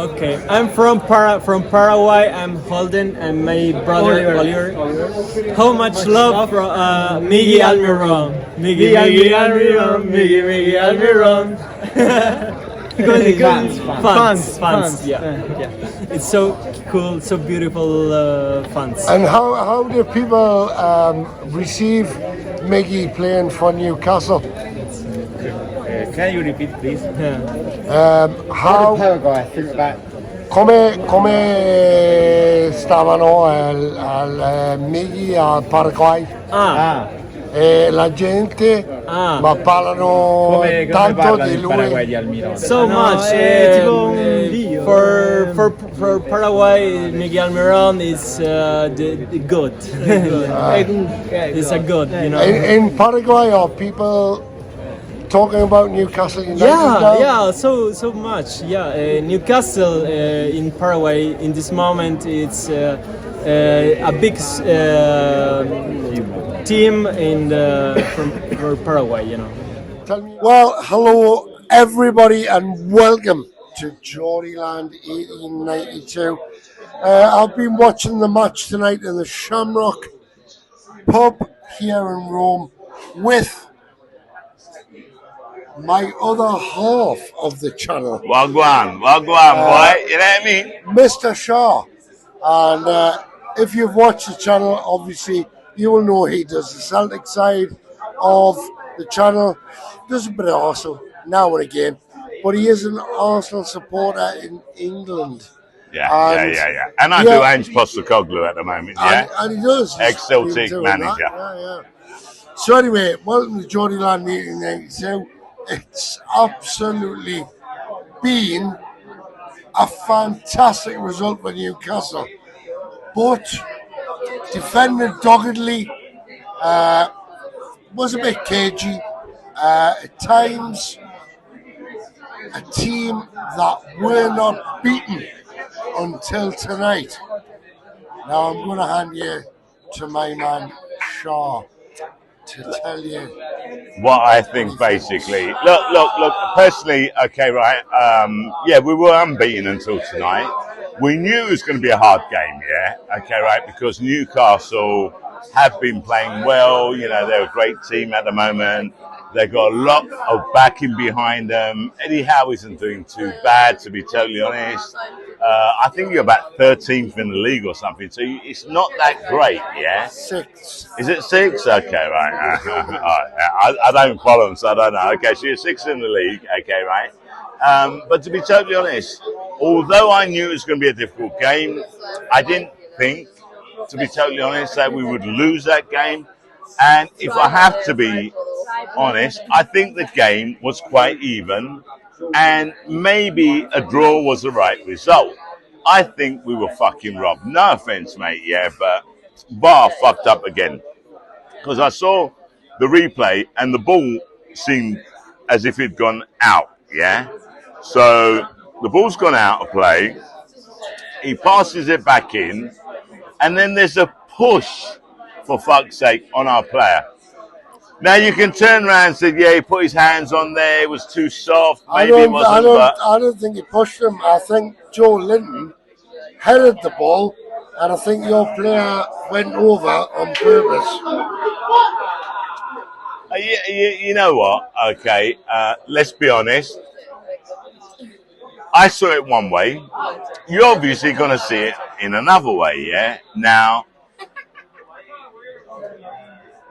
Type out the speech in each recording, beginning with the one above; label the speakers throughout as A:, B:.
A: Okay, I'm from Paraguay. I'm Holden and my brother Oliver. How much love from Miggy Almiron? Miggy Almiron, Miggy Almiron. Because fans, yeah. It's so cool, so beautiful fans.
B: And how do people receive Miggy playing for Newcastle?
C: Can you repeat, please?
B: How
C: Paraguay, think about.
B: come stavano al Miggy al Paraguay? La gente ma parlano
C: Come
B: tanto
C: parla
B: di
C: del Paraguay di
B: lui.
C: Almirón?
A: So much. For Paraguay, Miguel Almiron is the good. It's a good, you know.
B: In Paraguay, are people talking about Newcastle United now?
A: Yeah, so much. Yeah, Newcastle in Paraguay in this moment it's a big team for Paraguay, you know.
B: Well, hello everybody and welcome to Geordieland 1892. I've been watching the match tonight in the Shamrock pub here in Rome with my other half of the channel,
D: Wagwan, boy. You know what I mean?
B: Mr. Shaw. And if you've watched the channel, obviously you will know he does the Celtic side of the channel. Does a bit of Arsenal now and again, but he is an Arsenal supporter in England.
D: Yeah. And I do Ange Postecoglou at the moment, yeah?
B: And he does.
D: Ex-Celtic manager.
B: Yeah. So anyway, welcome to Geordieland 1892. It's absolutely been a fantastic result for Newcastle, but defended doggedly, was a bit cagey. At times, a team that were not beaten until tonight. Now I'm going to hand you to my man Shaw to tell you
D: what I think, basically. Look. Personally, okay, right. We were unbeaten until tonight. We knew it was going to be a hard game, yeah. Okay, right, because Newcastle have been playing well. You know, they're a great team at the moment. They've got a lot of backing behind them. Eddie Howe isn't doing too bad, to be totally honest. I think you're about 13th in the league or something, so it's not that great, yeah?
B: 6.
D: Is it 6? Okay, right. I don't follow them, so I don't know. Okay, so you're 6th in the league, okay, right? But to be totally honest, although I knew it was going to be a difficult game, I didn't think, to be totally honest, that we would lose that game. And if I have to be honest, I think the game was quite even, and maybe a draw was the right result. I think we were fucking robbed. No offense, mate, yeah, but VAR fucked up again. Because I saw the replay and the ball seemed as if it'd gone out, yeah? So the ball's gone out of play, he passes it back in, and then there's a push, for fuck's sake, on our player. Now you can turn around and say, yeah, he put his hands on there, it was too soft, maybe it wasn't,
B: I don't think he pushed him. I think Joe Linton headed the ball, and I think your player went over on purpose.
D: You know what? Okay, let's be honest. I saw it one way. You're obviously going to see it in another way, yeah? Now,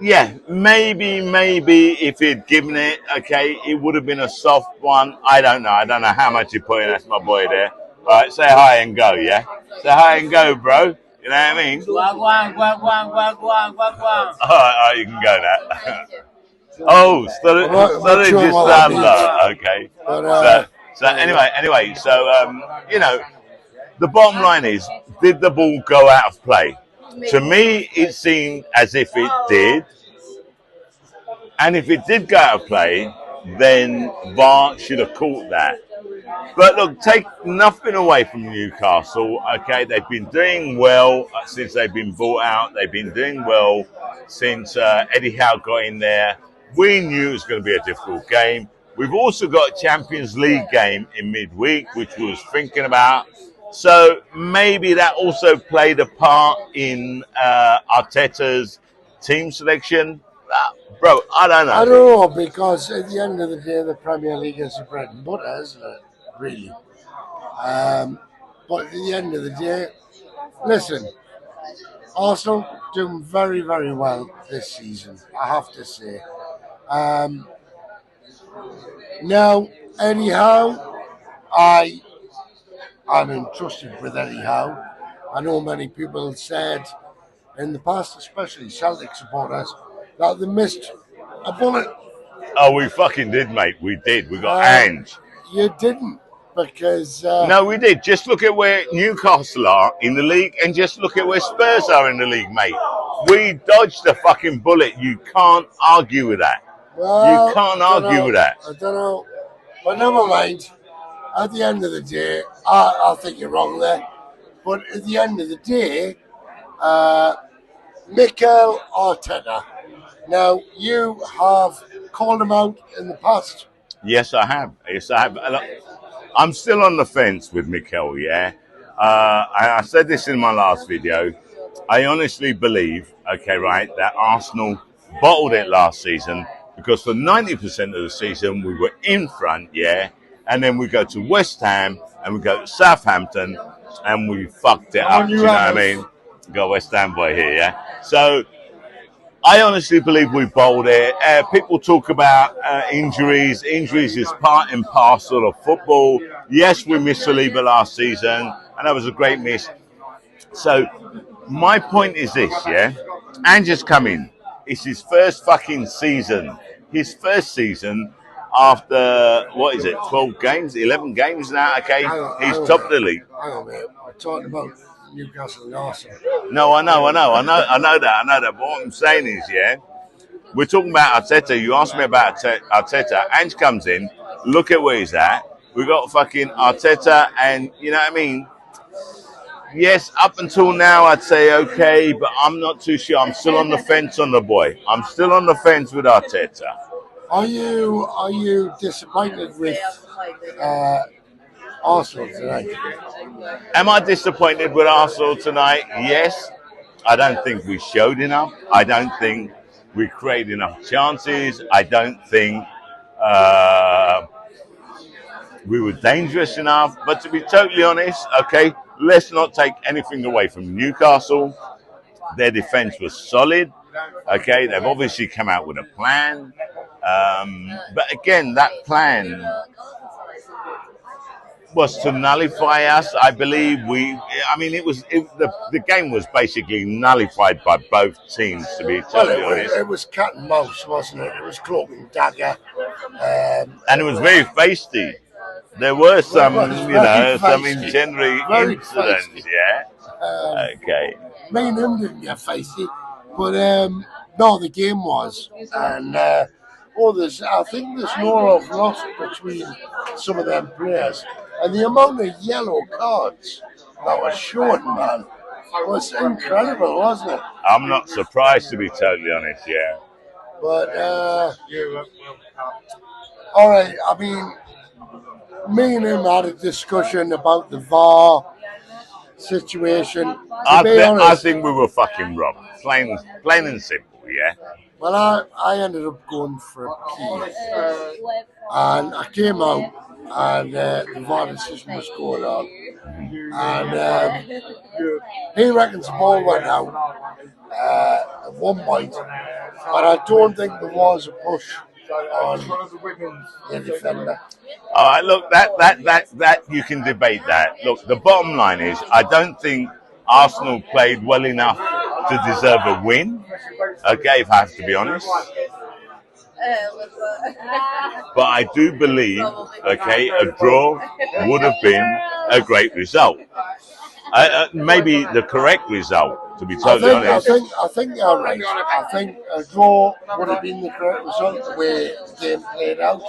D: yeah, maybe if he'd given it, okay, it would have been a soft one. I don't know how much you put in. That's my boy there. All right, say hi and go, yeah? Say hi and go, bro. You know what I mean? All right, you can go now. Oh, storage is standard. Okay. So anyway, you know, the bottom line is, did the ball go out of play? To me, it seemed as if it did. And if it did go out of play, then VAR should have caught that. But look, take nothing away from Newcastle. Okay, they've been doing well since they've been bought out. They've been doing well since Eddie Howe got in there. We knew it was going to be a difficult game. We've also got a Champions League game in midweek, which we was thinking about. So maybe that also played a part in Arteta's team selection. Bro, I don't know.
B: I don't know, because at the end of the day, the Premier League is the bread and butter, isn't it? Really. But at the end of the day, listen, Arsenal doing very, very well this season, I have to say. Now, Eddie Howe, I'm entrusted with Eddie Howe. I know many people said in the past, especially Celtic supporters, that they missed a bullet.
D: Oh, we fucking did, mate. We did. We got Ange.
B: You didn't, because...
D: No, we did. Just look at where Newcastle are in the league and just look at where Spurs are in the league, mate. We dodged the fucking bullet. You can't argue with that.
B: Well,
D: you can't argue with that.
B: I don't know. But never mind. At the end of the day, I think you're wrong there. But at the end of the day, Mikel Arteta. Now, you have called him out in the past.
D: Yes, I have. Yes, I have. I'm still on the fence with Mikel, yeah? I said this in my last video. I honestly believe, okay, right, that Arsenal bottled it last season because for 90% of the season we were in front, yeah? And then we go to West Ham and we go to Southampton and we fucked it up, do you know what I mean? Got West Ham boy here, yeah? So I honestly believe we bowled it. People talk about injuries. Injuries is part and parcel of football. Yes, we missed Saliba last season, and that was a great miss. So my point is this, yeah? Ange's come in. It's his first fucking season. His first season after, 12 games, 11 games now, okay? He's top of the league.
B: Hang on, mate. We're talking about Newcastle and Arsenal.
D: No, I know that. But what I'm saying is, yeah, we're talking about Arteta. You asked me about Arteta. Ange comes in. Look at where he's at. We got fucking Arteta, and you know what I mean. Yes, up until now, I'd say okay, but I'm not too sure. I'm still on the fence on the boy. I'm still on the fence with Arteta.
B: Are you disappointed with Arsenal tonight?
D: Am I disappointed with Arsenal tonight? Yes. I don't think we showed enough. I don't think we created enough chances. I don't think we were dangerous enough. But to be totally honest, okay, let's not take anything away from Newcastle. Their defence was solid. Okay, they've obviously come out with a plan. But again, that plan was to nullify us. I believe the game was basically nullified by both teams, to be totally honest.
B: It was cat and mouse, wasn't it? It was cloak and dagger.
D: And it was very feisty. There were some, some incendiary incidents, yeah? Okay.
B: Me and him didn't get feisty, but no, the game was. And I think there's no love lost between some of them players. And the amount of yellow cards that were shown, man, was incredible, wasn't it?
D: I'm not surprised, to be totally honest, yeah.
B: But, all right, I mean, me and him had a discussion about the VAR situation.
D: I think we were fucking wrong. Plain and simple, yeah.
B: Well, I ended up going for a pee. And I came out, and the VAR decision was going on. And he reckons the ball went out at one point. But I don't think there was a push on the defender.
D: All right, look, that you can debate that. Look, the bottom line is, I don't think Arsenal played well enough to deserve a win. Okay, if I have to be honest. But I do believe, okay, a draw would have been a great result. Maybe the correct result, to be totally honest.
B: I think you're right. I think a draw would have been the correct result, the way the game played out.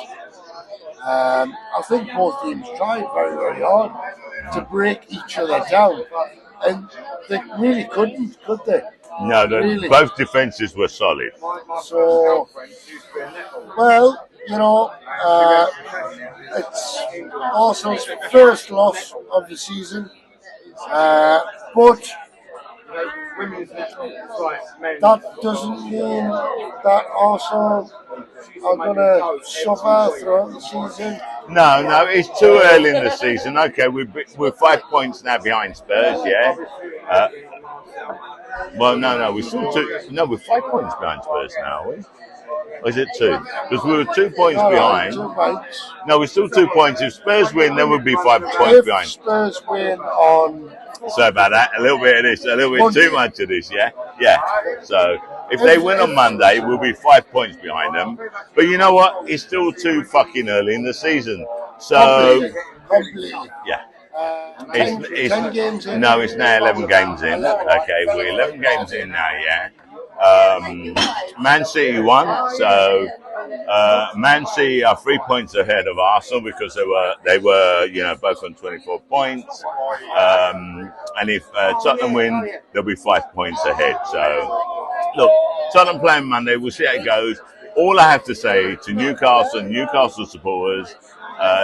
B: I think both teams tried very, very hard to break each other down. And they really couldn't, could they?
D: No, both defences were solid.
B: So, well, you know, it's Arsenal's first loss of the season, but that doesn't mean that Arsenal are going to suffer throughout the season.
D: No, no, it's too early in the season. Okay, we're 5 points now behind Spurs. Yeah. Well, no, we're still two. No, we're 5 points behind Spurs now, are we? Or is it two? Because we were 2 points behind.
B: 2 points.
D: No, we're still 2 points. If Spurs win, then we'll be 5 points
B: If
D: behind.
B: Spurs win on
D: Sorry about that. A little bit of this, a little bit
B: Monday.
D: too much of this, yeah? Yeah. So if they win on Monday, we'll be 5 points behind them. But you know what? It's still too fucking early in the season. So,
B: completely.
D: yeah.
B: 10 games in.
D: No, it's now 11 games in. Okay, we're 11 games in now, yeah. Man City won, so Man City are 3 points ahead of Arsenal because they were both on 24 points. And if Tottenham win, they'll be 5 points ahead. So look, Tottenham playing Monday. We'll see how it goes. All I have to say to Newcastle supporters,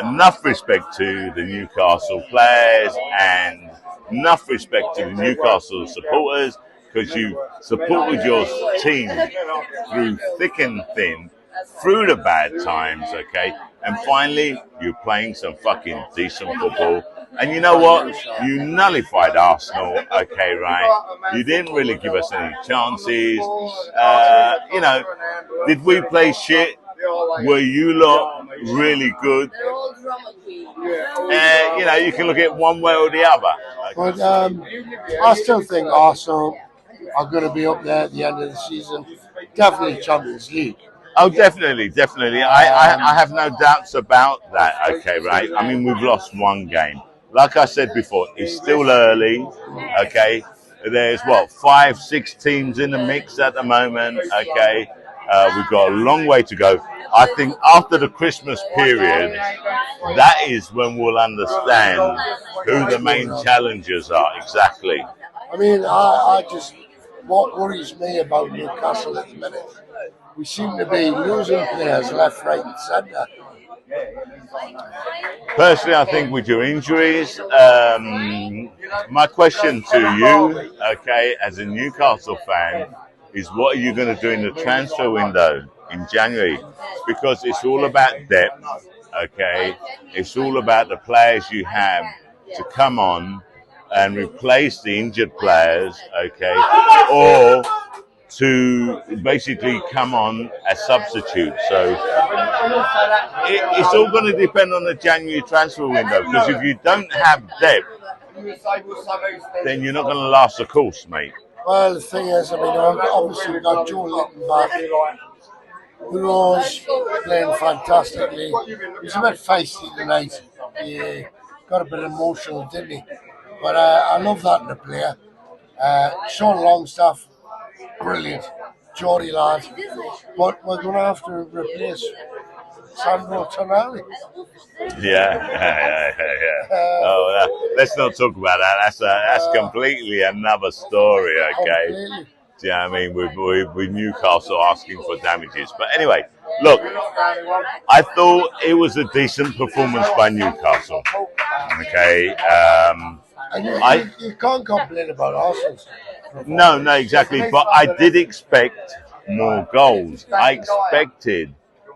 D: enough respect to the Newcastle players and enough respect to the Newcastle supporters, because you supported your team through thick and thin, through the bad times, okay? And finally, you're playing some fucking decent football. And you know what? You nullified Arsenal, okay, right? You didn't really give us any chances. Did we play shit? Were you lot really good? You can look at it one way or the other.
B: But I still think Arsenal are going to be up there at the end of the season. Definitely Champions League.
D: Oh, definitely. I have no doubts about that. Okay, right. I mean, we've lost one game. Like I said before, it's still early. Okay, there's 5, 6 teams in the mix at the moment. Okay, we've got a long way to go. I think after the Christmas period, that is when we'll understand who the main challengers are exactly.
B: I mean, what worries me about Newcastle at the minute, we seem to be losing players left, right, and centre.
D: Personally, I think with your injuries, my question to you, okay, as a Newcastle fan, is what are you going to do in the transfer window in January? Because it's all about depth, okay? It's all about the players you have to come on and replace the injured players, okay? Or to basically come on as substitutes. So it's all going to depend on the January transfer window, because if you don't have depth, then you're not going to last the course, mate.
B: Well, the thing is, I mean, obviously we've got Geordieland back, who's playing fantastically. He's a bit feisty tonight. He got a bit emotional, didn't he? But I love that in a player. Sean Longstaff, brilliant. Geordieland. But we're going to have to replace Sandro Tonali.
D: Yeah. Let's not talk about that. That's completely another story, okay?
B: Completely.
D: Yeah, I mean, with Newcastle asking for damages. But anyway, look, I thought it was a decent performance by Newcastle. Okay.
B: And you can't complain about Arsenal.
D: No, exactly. But I did expect more goals. I expected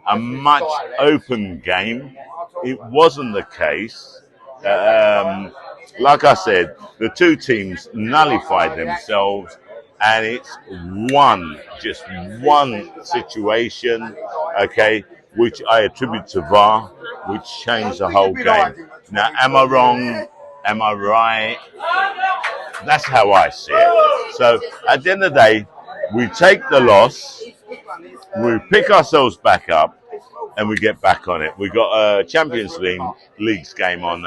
D: a much open game. It wasn't the case. Like I said, the two teams nullified themselves, and it's just one situation, okay, which I attribute to VAR, which changed the whole game. Now, am I wrong? Am I right? That's how I see it. So at the end of the day, we take the loss, we pick ourselves back up, and we get back on it. We got a Champions League's game on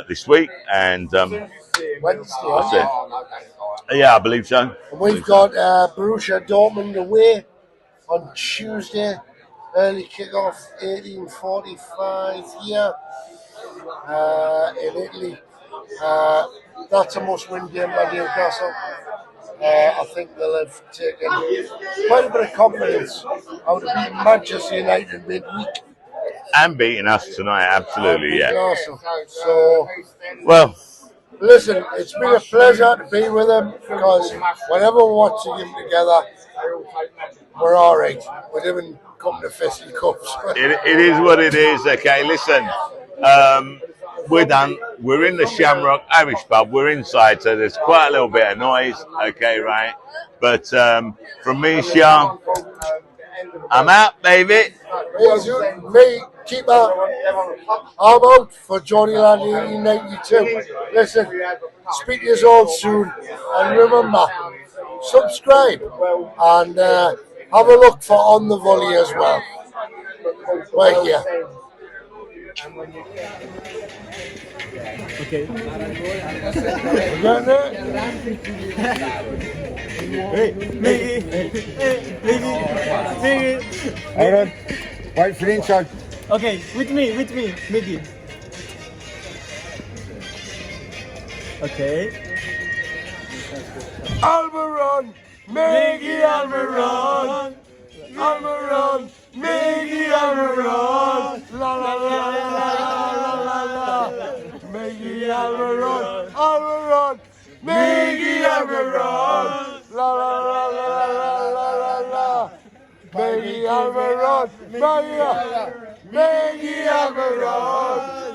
D: this week, and
B: Wednesday.
D: that's it. Yeah, I believe so.
B: And we've got Borussia Dortmund away on Tuesday. Early kickoff, 18:45 here in Italy. That's a must-win game by Newcastle. I think they'll have taken quite a bit of confidence out of beating Manchester United midweek.
D: And beating us tonight, absolutely, yeah.
B: Newcastle. So,
D: Well,
B: listen, it's been a pleasure to be with them because whenever we're watching them together, we're all right. We didn't come to Festy Cups.
D: it is what it is. Okay, listen, we're done. We're in the Shamrock Irish pub. We're inside, so there's quite a little bit of noise. Okay, right. But from me, Sean, I'm out, baby.
B: Me, keep up. I'm out for Geordieland 1892. Listen, speak to you all soon. And remember, subscribe and have a look for On the Volley as well. Right here.
A: Okay.
B: Hey,
A: Miggy.
C: Hold on. Wait for the intro.
A: Okay, with me, Miggy. Okay.
B: Almiron,
A: Miggy Almiron.
B: Almiron, Miggy Almiron, la la la la la la la, Miggy Almiron, Almiron, Miggy Almiron, la la la la la la la, Miggy Almiron, Miggy Almiron.